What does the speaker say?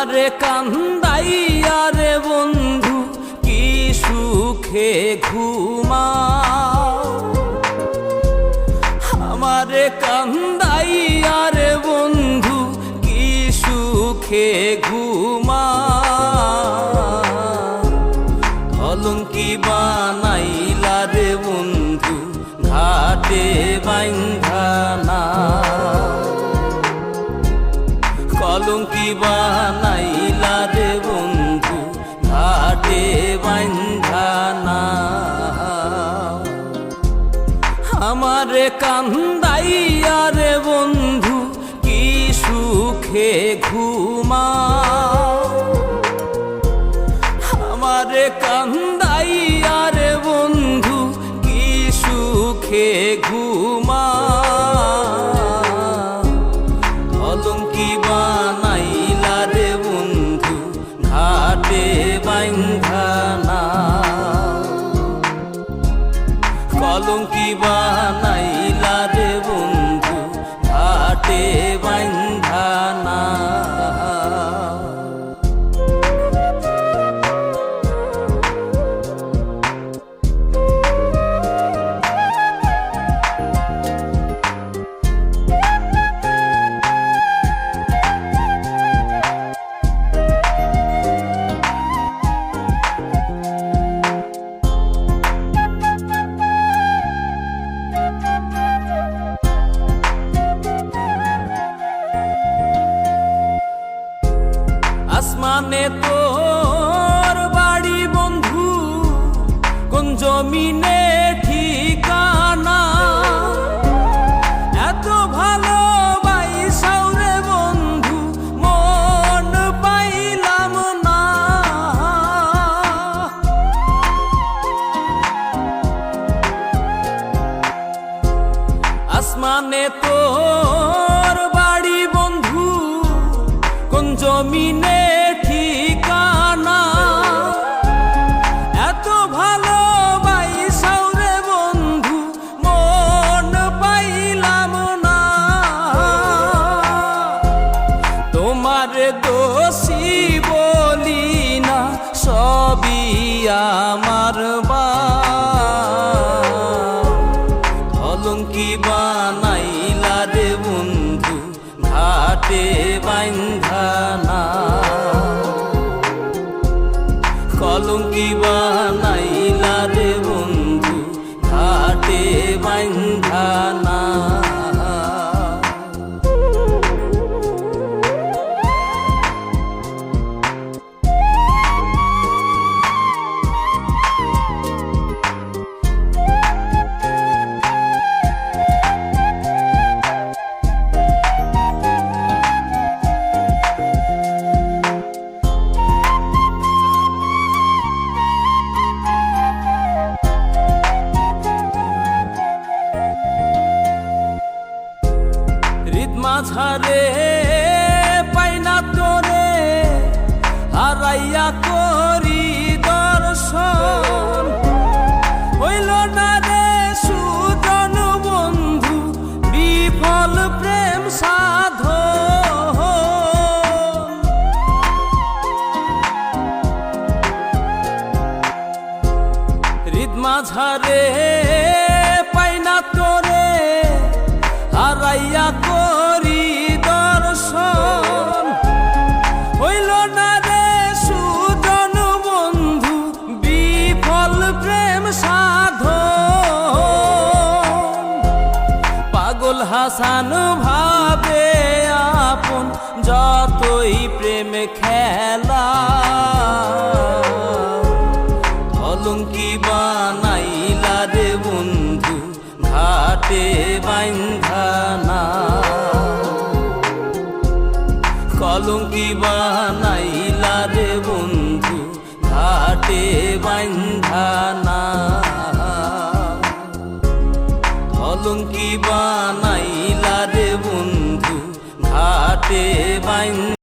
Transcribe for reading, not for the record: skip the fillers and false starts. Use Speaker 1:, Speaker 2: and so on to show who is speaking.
Speaker 1: আমারে কান্দাইয়া রে বন্ধু কি সুখে ঘুমাও, আমারে কান্দাইয়া রে বন্ধু কি সুখে ঘুমাও। অলঙ্কি বানাইলা রে বন্ধু ঘাটে বাইন্ধা না, কলঙ্কি বানাইলা রে বন্ধু ঘাটে বাইন্ধা না। আমারে কান্দাইয়া রে বন্ধু কি সুখে ঘুমাও, আমারে কান্দাইয়া রে বন্ধু কি সুখে ঘুমাও। অলঙ্কি বানাইলা রে বন্ধু ঘাটে বাইন্ধা না, কলঙ্কি বানাইলা রে বন্ধু ঘাটে বাইন্ধা না। আসমানে তোর বাড়ি বন্ধু, কোন জমিনে ঠিকানা, এত ভালোবাসাও রে বন্ধু মন পাইলাম না। আসমানে তোর বাড়ি বন্ধু, কোন জমিনে ঠিকানা, এত ভালোবাসাও রে বন্ধু মন পাইলাম না। তোমার দোষী বলি না, সবই আমার অলঙ্কি বানাইলা রে বন্ধু ঘাটে বাইন্ধা না, কলঙ্কি বানাইলা রে বন্ধু ঘাটে বাইন্ধা না। মাঝারে পাইনা তোরে হারাইয়া করি দর্শন, হইল না রে সুজন বন্ধু বিফল প্রেম সাধন। হৃদ মাঝারে পাইনা তোরে হারাইয়া করি দর্শন, হইল না রে সুজন বন্ধু বিফল প্রেম সাধন। পাগল হাসান ভাবে আপন যতই প্রেম খেলা, অলঙ্কি বানাইলা রে বন্ধু ঘাটে বাইন্ধা না, কলঙ্কি বানাইলা রে বন্ধু ঘাটে বাইন্ধা না, অলঙ্কি বানাইলা রে বন্ধু ঘাটে বাইন্ধা।